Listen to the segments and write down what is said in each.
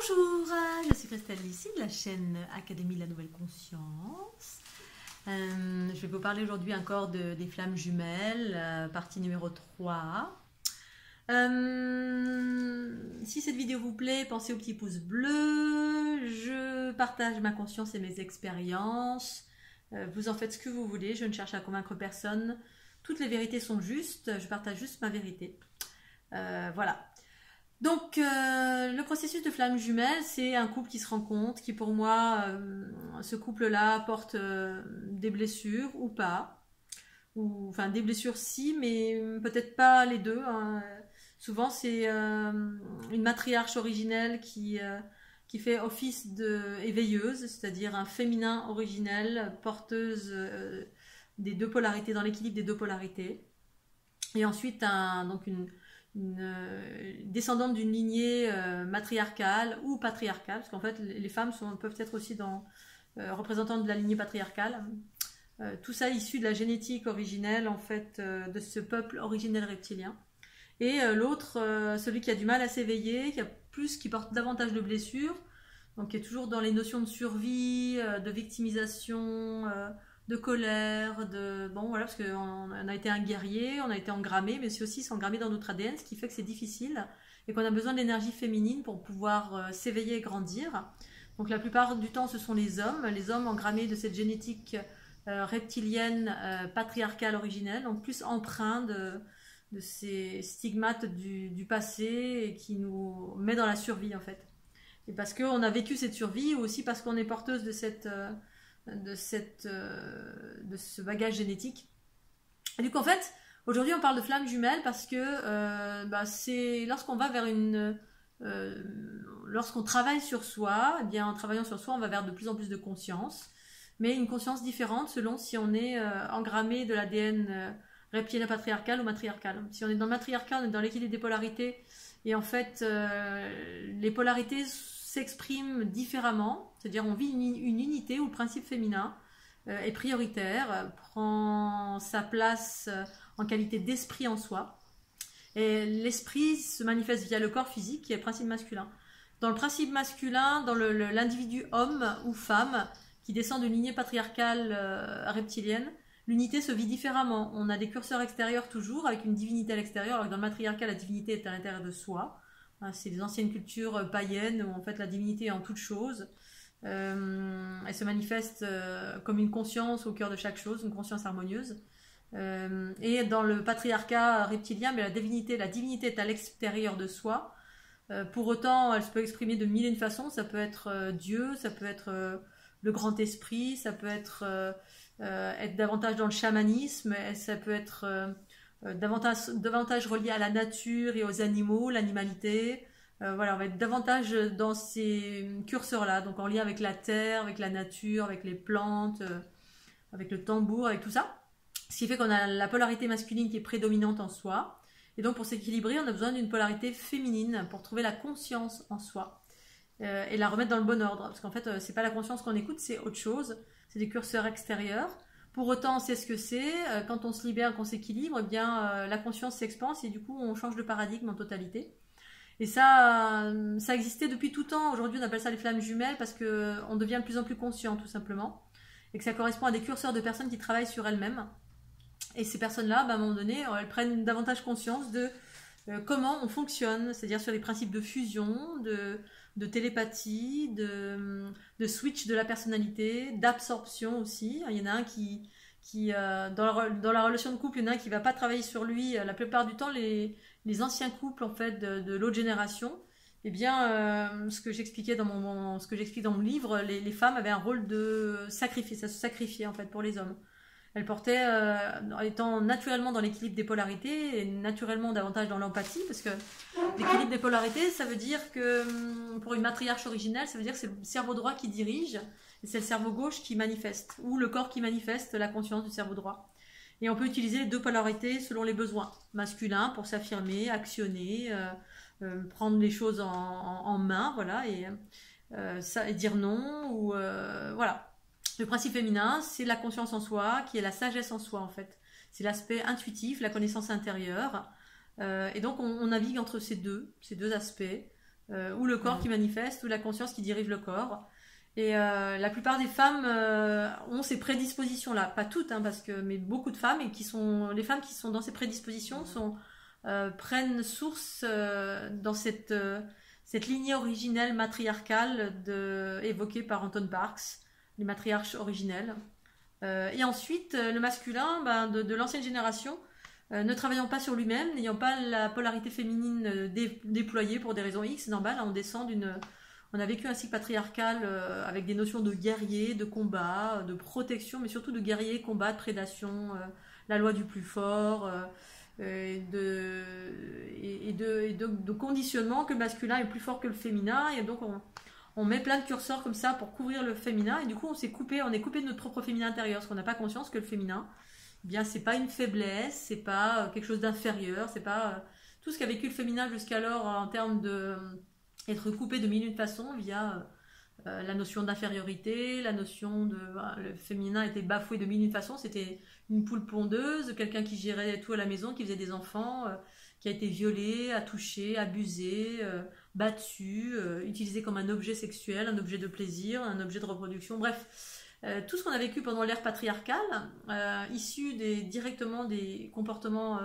Bonjour, je suis Christelle ici de la chaîne Académie de la Nouvelle Conscience. Je vais vous parler aujourd'hui encore des flammes jumelles, partie numéro 3. Si cette vidéo vous plaît, pensez au petit pouce bleu. Je partage ma conscience et mes expériences. Vous en faites ce que vous voulez, je ne cherche à convaincre personne. Toutes les vérités sont justes, je partage juste ma vérité. Voilà. Donc, le processus de flamme jumelle, c'est un couple qui se rencontre, qui pour moi, ce couple-là porte des blessures ou pas. Enfin, des blessures si, mais peut-être pas les deux. Hein. Souvent, c'est une matriarche originelle qui fait office d'éveilleuse, c'est-à-dire un féminin originel, porteuse des deux polarités, dans l'équilibre des deux polarités. Et ensuite, donc une descendante d'une lignée matriarcale ou patriarcale, parce qu'en fait les femmes peuvent être aussi représentantes de la lignée patriarcale. Tout ça issu de la génétique originelle en fait de ce peuple originel reptilien. Et l'autre, celui qui a du mal à s'éveiller, qui porte davantage de blessures, donc qui est toujours dans les notions de survie, de victimisation, de colère, bon voilà, parce qu'on a été un guerrier, on a été engrammé, mais c'est aussi s'engrammer dans notre ADN, ce qui fait que c'est difficile et qu'on a besoin d'énergie féminine pour pouvoir s'éveiller et grandir. Donc la plupart du temps ce sont les hommes engrammés de cette génétique reptilienne patriarcale originelle, donc plus empreints de ces stigmates du passé et qui nous met dans la survie en fait. Et parce qu'on a vécu cette survie ou aussi parce qu'on est porteuse de ce bagage génétique. Et donc en fait, aujourd'hui on parle de flamme jumelle parce que c'est lorsqu'on va vers lorsqu'on travaille sur soi, eh bien en travaillant sur soi, on va vers de plus en plus de conscience, mais une conscience différente selon si on est engrammé de l'ADN reptilien patriarcal ou matriarcal. Si on est dans le matriarcal, on est dans l'équilibre des polarités, et en fait les polarités s'exprime différemment, c'est-à-dire on vit une unité où le principe féminin est prioritaire, prend sa place en qualité d'esprit en soi. Et l'esprit se manifeste via le corps physique qui est le principe masculin. Dans le principe masculin, dans l'individu homme ou femme qui descend d'une lignée patriarcale reptilienne, l'unité se vit différemment. On a des curseurs extérieurs toujours avec une divinité à l'extérieur, alors que dans le matriarcal, la divinité est à l'intérieur de soi. C'est les anciennes cultures païennes où en fait la divinité est en toute chose. Elle se manifeste comme une conscience au cœur de chaque chose, une conscience harmonieuse. Et dans le patriarcat reptilien, mais la divinité est à l'extérieur de soi. Pour autant, elle se peut exprimer de mille et une façons. Ça peut être Dieu, ça peut être le grand esprit, ça peut être davantage dans le chamanisme, ça peut être davantage relié à la nature et aux animaux, l'animalité. Voilà, on va être davantage dans ces curseurs-là, donc en lien avec la terre, avec la nature, avec les plantes, avec le tambour, avec tout ça. Ce qui fait qu'on a la polarité masculine qui est prédominante en soi. Et donc pour s'équilibrer, on a besoin d'une polarité féminine pour trouver la conscience en soi et la remettre dans le bon ordre. Parce qu'en fait, c'est pas la conscience qu'on écoute, c'est autre chose. C'est des curseurs extérieurs. Pour autant, on sait ce que c'est. Quand on se libère, qu'on s'équilibre, eh bien, la conscience s'expanse et du coup, on change de paradigme en totalité. Et ça existait depuis tout temps. Aujourd'hui, on appelle ça les flammes jumelles parce qu'on devient de plus en plus conscient, tout simplement. Et que ça correspond à des curseurs de personnes qui travaillent sur elles-mêmes. Et ces personnes-là, à un moment donné, elles prennent davantage conscience de comment on fonctionne, c'est-à-dire sur les principes de fusion, de télépathie, de switch de la personnalité, d'absorption aussi. Il y en a un qui dans la relation de couple, il y en a un qui ne va pas travailler sur lui. La plupart du temps, les anciens couples en fait de l'autre génération, eh bien, ce que j'explique dans mon livre, les femmes avaient un rôle de sacrifier, ça se sacrifiait en fait pour les hommes. Elle portait, étant naturellement dans l'équilibre des polarités et naturellement davantage dans l'empathie, parce que l'équilibre des polarités, ça veut dire que pour une matriarche originelle, ça veut dire que c'est le cerveau droit qui dirige et c'est le cerveau gauche qui manifeste, ou le corps qui manifeste la conscience du cerveau droit. Et on peut utiliser les deux polarités selon les besoins. Masculin pour s'affirmer, actionner, prendre les choses en main, voilà, et dire non, ou voilà. Le principe féminin, c'est la conscience en soi, qui est la sagesse en soi en fait. C'est l'aspect intuitif, la connaissance intérieure. Et donc on navigue entre ces deux aspects. ou le corps qui manifeste, ou la conscience qui dirige le corps. Et la plupart des femmes ont ces prédispositions-là, pas toutes, hein, mais beaucoup de femmes, et les femmes qui sont dans ces prédispositions prennent source dans cette lignée originelle matriarcale évoquée par Anton Parks, les matriarches originelles. Et ensuite, le masculin de l'ancienne génération, ne travaillant pas sur lui-même, n'ayant pas la polarité féminine déployée pour des raisons X, normal, on descend on a vécu un cycle patriarcal avec des notions de guerrier, de combat, de protection, mais surtout de guerrier, combat, de prédation, la loi du plus fort, et de conditionnement que le masculin est plus fort que le féminin, et donc on met plein de curseurs comme ça pour couvrir le féminin, et du coup on est coupé de notre propre féminin intérieur, parce qu'on n'a pas conscience que le féminin, eh bien c'est pas une faiblesse, c'est pas quelque chose d'inférieur, c'est pas tout ce qu'a vécu le féminin jusqu'alors en termes de être coupé de mille et une façons via la notion d'infériorité, la notion le féminin était bafoué de mille et une façons, c'était une poule pondeuse, quelqu'un qui gérait tout à la maison, qui faisait des enfants, qui a été violé, attouché, abusé, battu, utilisé comme un objet sexuel, un objet de plaisir, un objet de reproduction, bref. Tout ce qu'on a vécu pendant l'ère patriarcale, issu directement des comportements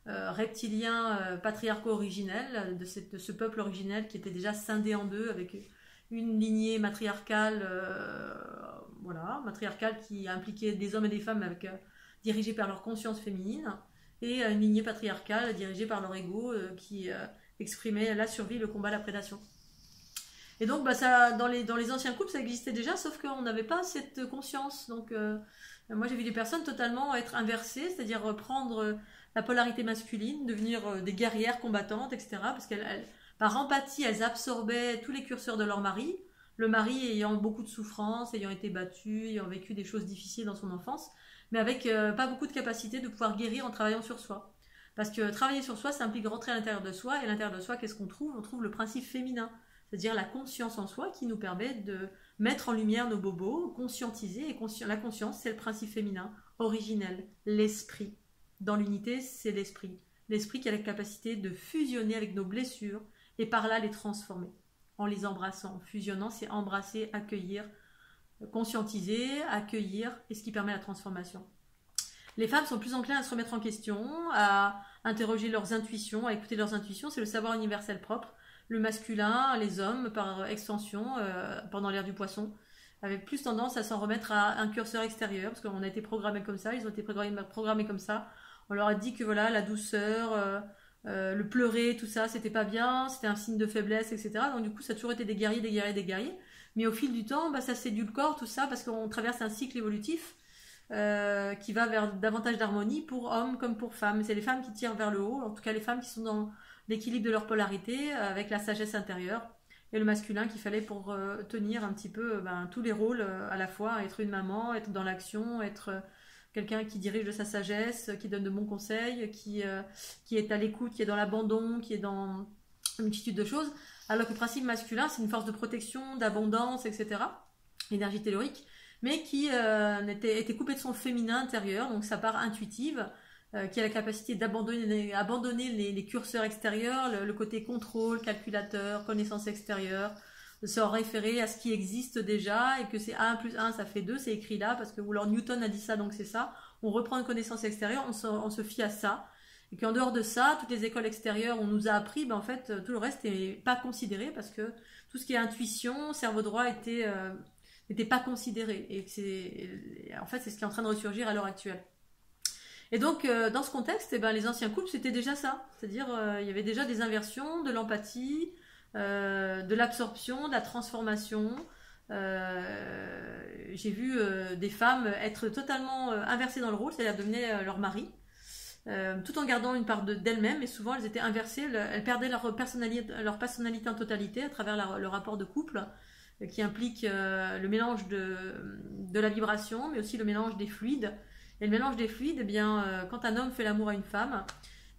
reptiliens patriarcaux originels, de ce peuple originel qui était déjà scindé en deux, avec une lignée matriarcale, matriarcale qui impliquait des hommes et des femmes dirigés par leur conscience féminine, et une lignée patriarcale dirigée par leur ego qui exprimait la survie, le combat, la prédation. Et donc, ça, dans les anciens couples, ça existait déjà, sauf qu'on n'avait pas cette conscience. Donc, moi, j'ai vu des personnes totalement être inversées, c'est-à-dire prendre la polarité masculine, devenir des guerrières combattantes, etc. Parce qu'elles, par empathie, elles absorbaient tous les curseurs de leur mari. Le mari ayant beaucoup de souffrances, ayant été battu, ayant vécu des choses difficiles dans son enfance, mais avec pas beaucoup de capacité de pouvoir guérir en travaillant sur soi. Parce que travailler sur soi, ça implique rentrer à l'intérieur de soi, et à l'intérieur de soi, qu'est-ce qu'on trouve ? On trouve le principe féminin. C'est-à-dire la conscience en soi qui nous permet de mettre en lumière nos bobos, conscientiser. Et la conscience, c'est le principe féminin, originel, l'esprit. Dans l'unité, c'est l'esprit. L'esprit qui a la capacité de fusionner avec nos blessures et par là les transformer. En les embrassant. En fusionnant, c'est embrasser, accueillir, conscientiser, accueillir, et ce qui permet la transformation. Les femmes sont plus enclines à se remettre en question, à interroger leurs intuitions, à écouter leurs intuitions. C'est le savoir universel propre. Le masculin, les hommes, par extension, pendant l'ère du poisson, avaient plus tendance à s'en remettre à un curseur extérieur, parce qu'on a été programmés comme ça, ils ont été programmés comme ça. On leur a dit que voilà, la douceur, le pleurer, tout ça, c'était pas bien, c'était un signe de faiblesse, etc. Donc du coup, ça a toujours été des guerriers, des guerriers, des guerriers. Mais au fil du temps, ça s'édulcore, tout ça, parce qu'on traverse un cycle évolutif qui va vers davantage d'harmonie pour hommes comme pour femmes. C'est les femmes qui tirent vers le haut, en tout cas les femmes qui sont dans l'équilibre de leur polarité, avec la sagesse intérieure, et le masculin qu'il fallait pour tenir un petit peu tous les rôles à la fois, être une maman, être dans l'action, être quelqu'un qui dirige de sa sagesse, qui donne de bons conseils, qui est à l'écoute, qui est dans l'abandon, qui est dans une multitude de choses, alors que le principe masculin, c'est une force de protection, d'abondance, etc., énergie tellurique, mais qui était coupé de son féminin intérieur, donc sa part intuitive, qui a la capacité d'abandonner les curseurs extérieurs, le côté contrôle, calculateur, connaissance extérieure, de se référer à ce qui existe déjà, et que c'est 1 plus 1, ça fait 2, c'est écrit là, parce que ou alors Newton a dit ça, donc c'est ça. On reprend une connaissance extérieure, on se fie à ça, et qu'en dehors de ça, toutes les écoles extérieures, on nous a appris, en fait, tout le reste n'est pas considéré, parce que tout ce qui est intuition, cerveau droit n'était pas considéré, et en fait, c'est ce qui est en train de ressurgir à l'heure actuelle. Et donc, dans ce contexte, les anciens couples, c'était déjà ça. C'est-à-dire, il y avait déjà des inversions, de l'empathie, de l'absorption, de la transformation. J'ai vu des femmes être totalement inversées dans le rôle, c'est-à-dire devenaient leur mari, tout en gardant une part d'elles-mêmes, mais souvent elles étaient inversées, elles perdaient leur personnalité en totalité à travers le rapport de couple, qui implique le mélange de la vibration, mais aussi le mélange des fluides. Et le mélange des fluides, quand un homme fait l'amour à une femme,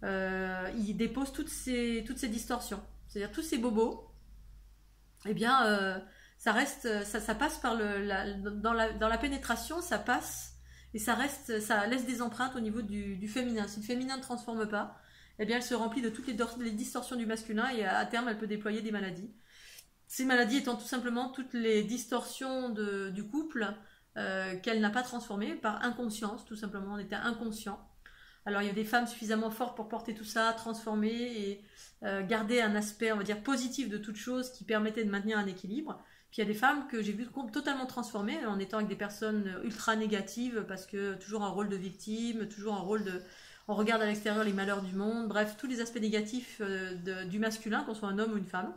il dépose toutes ces distorsions. C'est-à-dire tous ces bobos, ça reste, ça passe par dans la pénétration, ça passe et ça reste, ça laisse des empreintes au niveau du féminin. Si le féminin ne transforme pas, eh bien elle se remplit de toutes les distorsions du masculin et à terme elle peut déployer des maladies. Ces maladies étant tout simplement toutes les distorsions du couple qu'elle n'a pas transformées par inconscience, tout simplement, on était inconscient. Alors il y a des femmes suffisamment fortes pour porter tout ça, transformer et garder un aspect, on va dire, positif de toute chose qui permettait de maintenir un équilibre. Puis il y a des femmes que j'ai vues totalement transformées en étant avec des personnes ultra négatives parce que toujours un rôle de victime, toujours un rôle de... On regarde à l'extérieur les malheurs du monde, bref, tous les aspects négatifs du masculin, qu'on soit un homme ou une femme,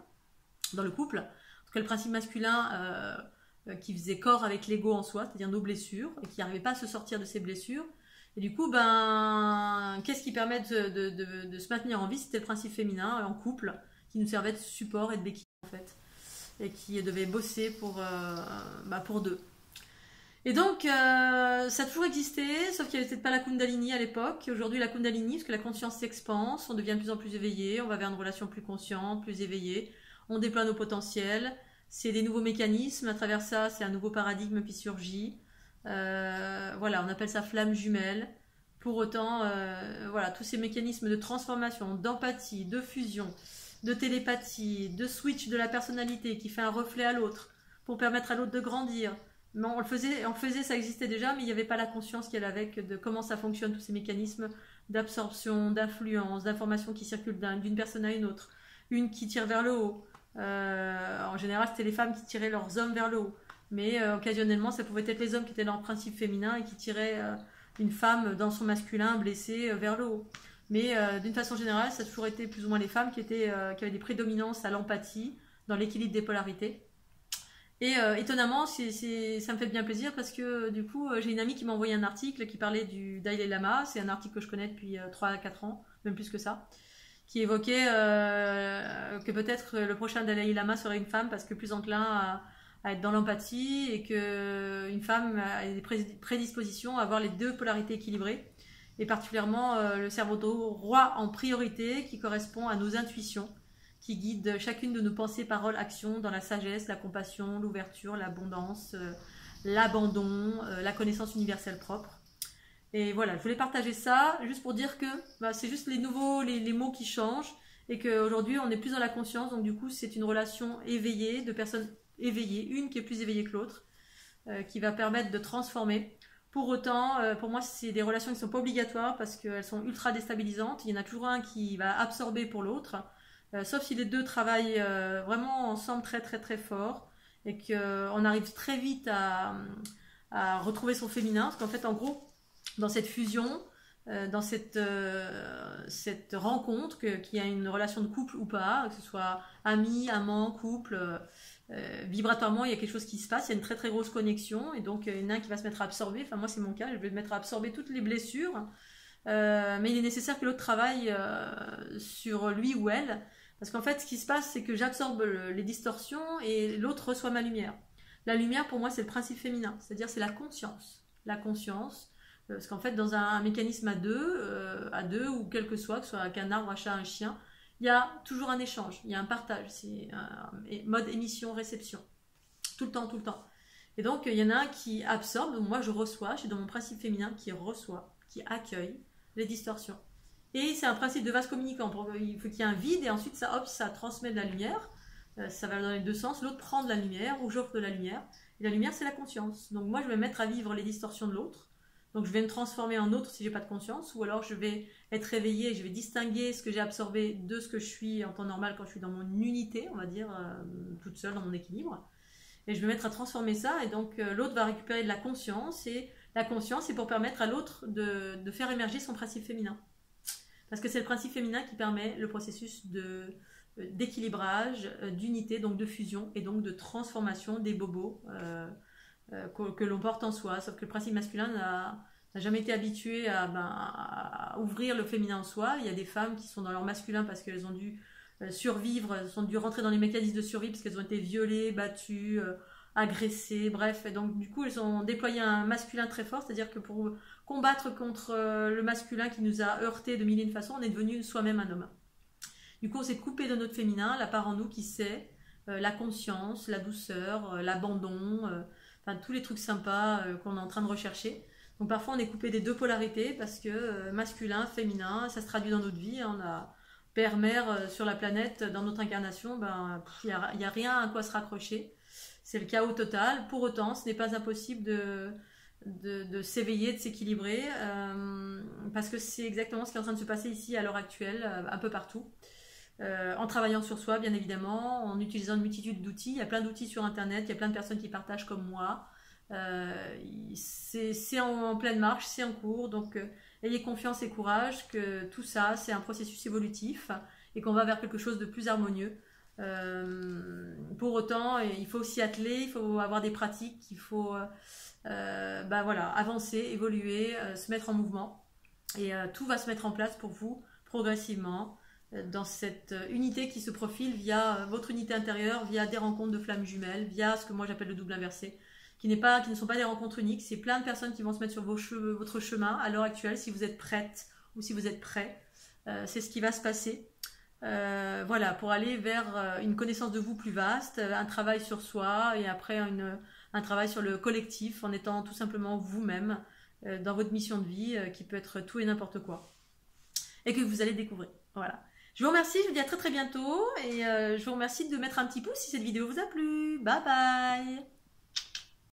dans le couple. En tout cas, le principe masculin qui faisait corps avec l'ego en soi, c'est-à-dire nos blessures, et qui n'arrivait pas à se sortir de ces blessures. Et du coup, qu'est-ce qui permet de se maintenir en vie? C'était le principe féminin en couple, qui nous servait de support et de béquille, en fait. Et qui devait bosser pour deux. Et donc, ça a toujours existé, sauf qu'il n'y avait peut-être pas la Kundalini à l'époque. Aujourd'hui, la Kundalini, parce que la conscience s'expanse, on devient de plus en plus éveillé, on va vers une relation plus consciente, plus éveillée, on déploie nos potentiels, c'est des nouveaux mécanismes, à travers ça, c'est un nouveau paradigme qui surgit. Voilà, on appelle ça flamme jumelle. Pour autant, voilà, tous ces mécanismes de transformation, d'empathie, de fusion, de télépathie, de switch de la personnalité qui fait un reflet à l'autre pour permettre à l'autre de grandir. Mais on le faisait, ça existait déjà, mais il n'y avait pas la conscience qu'il y avait avec de comment ça fonctionne, tous ces mécanismes d'absorption, d'influence, d'informations qui circulent d'une personne à une autre, une qui tire vers le haut. En général, c'était les femmes qui tiraient leurs hommes vers le haut. Mais occasionnellement, ça pouvait être les hommes qui étaient dans le principe féminin et qui tiraient une femme dans son masculin blessée vers le haut. Mais d'une façon générale, ça a toujours été plus ou moins les femmes qui avaient des prédominances à l'empathie, dans l'équilibre des polarités. Et étonnamment, ça me fait bien plaisir parce que du coup, j'ai une amie qui m'a envoyé un article qui parlait du Dalai Lama. C'est un article que je connais depuis 3 à 4 ans, même plus que ça, qui évoquait que peut-être le prochain Dalai Lama serait une femme parce que plus enclin à être dans l'empathie et qu'une femme a des prédispositions à avoir les deux polarités équilibrées et particulièrement le cerveau droit en priorité qui correspond à nos intuitions, qui guide chacune de nos pensées, paroles, actions dans la sagesse, la compassion, l'ouverture, l'abondance, l'abandon, la connaissance universelle propre. Et voilà, je voulais partager ça juste pour dire que c'est juste les mots qui changent et qu'aujourd'hui on est plus dans la conscience, donc du coup c'est une relation éveillée, de personnes éveillées, une qui est plus éveillée que l'autre, qui va permettre de transformer. Pour autant, pour moi c'est des relations qui ne sont pas obligatoires parce qu'elles sont ultra déstabilisantes, il y en a toujours un qui va absorber pour l'autre. Sauf si les deux travaillent vraiment ensemble très très très fort et qu'on arrive très vite à retrouver son féminin. Parce qu'en fait, en gros, dans cette fusion, dans cette rencontre, qu'il y a une relation de couple ou pas, que ce soit ami, amant, couple, vibratoirement, il y a quelque chose qui se passe, il y a une très très grosse connexion et donc il y en a un qui va se mettre à absorber. Enfin, moi, c'est mon cas, je vais me mettre à absorber toutes les blessures. Mais il est nécessaire que l'autre travaille sur lui ou elle. Parce qu'en fait, ce qui se passe, c'est que j'absorbe les distorsions et l'autre reçoit ma lumière. La lumière, pour moi, c'est le principe féminin, c'est-à-dire c'est la conscience. La conscience, parce qu'en fait, dans un mécanisme à deux ou quel que soit ce soit un arbre, un chat, un chien, il y a toujours un échange, il y a un partage, c'est un mode émission-réception, tout le temps, tout le temps. Et donc, il y en a un qui absorbe, donc moi je reçois, je suis dans mon principe féminin qui reçoit, qui accueille les distorsions. Et c'est un principe de vase communicant. Il faut qu'il y ait un vide et ensuite ça transmet de la lumière. Ça va dans les deux sens. L'autre prend de la lumière ou j'offre de la lumière. Et la lumière, c'est la conscience. Donc moi, je vais me mettre à vivre les distorsions de l'autre. Donc je vais me transformer en autre si j'ai pas de conscience. Ou alors je vais être réveillée et je vais distinguer ce que j'ai absorbé de ce que je suis en temps normal quand je suis dans mon unité, on va dire, toute seule dans mon équilibre. Et je vais me mettre à transformer ça. Et donc l'autre va récupérer de la conscience. Et la conscience, c'est pour permettre à l'autre de faire émerger son principe féminin. Parce que c'est le principe féminin qui permet le processus d'équilibrage, d'unité, donc de fusion et donc de transformation des bobos que l'on porte en soi. Sauf que le principe masculin n'a jamais été habitué à ouvrir le féminin en soi. Il y a des femmes qui sont dans leur masculin parce qu'elles ont dû survivre, elles ont dû rentrer dans les mécanismes de survie parce qu'elles ont été violées, battues, agressées, bref. Et donc du coup, elles ont déployé un masculin très fort, c'est-à-dire que pour combattre contre le masculin qui nous a heurtés de mille et une façons, on est devenu soi-même un homme. Du coup, on s'est coupé de notre féminin, la part en nous qui sait, la conscience, la douceur, l'abandon, enfin tous les trucs sympas qu'on est en train de rechercher. Donc parfois on est coupé des deux polarités parce que masculin, féminin, ça se traduit dans notre vie. On a père, mère sur la planète, dans notre incarnation, il n'y a rien à quoi se raccrocher. C'est le chaos total. Pour autant, ce n'est pas impossible de s'éveiller, de s'équilibrer, parce que c'est exactement ce qui est en train de se passer ici à l'heure actuelle, un peu partout. En travaillant sur soi, bien évidemment, en utilisant une multitude d'outils. Il y a plein d'outils sur Internet, il y a plein de personnes qui partagent comme moi. C'est en pleine marche, c'est en cours, donc ayez confiance et courage que tout ça, c'est un processus évolutif et qu'on va vers quelque chose de plus harmonieux. Pour autant, il faut s'y atteler, il faut avoir des pratiques, il faut voilà, avancer, évoluer, se mettre en mouvement. Et tout va se mettre en place pour vous progressivement dans cette unité qui se profile via votre unité intérieure, via des rencontres de flammes jumelles, via ce que moi j'appelle le double inversé, qui ne sont pas des rencontres uniques, c'est plein de personnes qui vont se mettre sur votre chemin à l'heure actuelle, si vous êtes prête ou si vous êtes prêt. C'est ce qui va se passer. Voilà, pour aller vers une connaissance de vous plus vaste, un travail sur soi et après un travail sur le collectif en étant tout simplement vous-même dans votre mission de vie qui peut être tout et n'importe quoi et que vous allez découvrir. Voilà. Je vous remercie, je vous dis à très très bientôt et je vous remercie de mettre un petit pouce si cette vidéo vous a plu. Bye bye!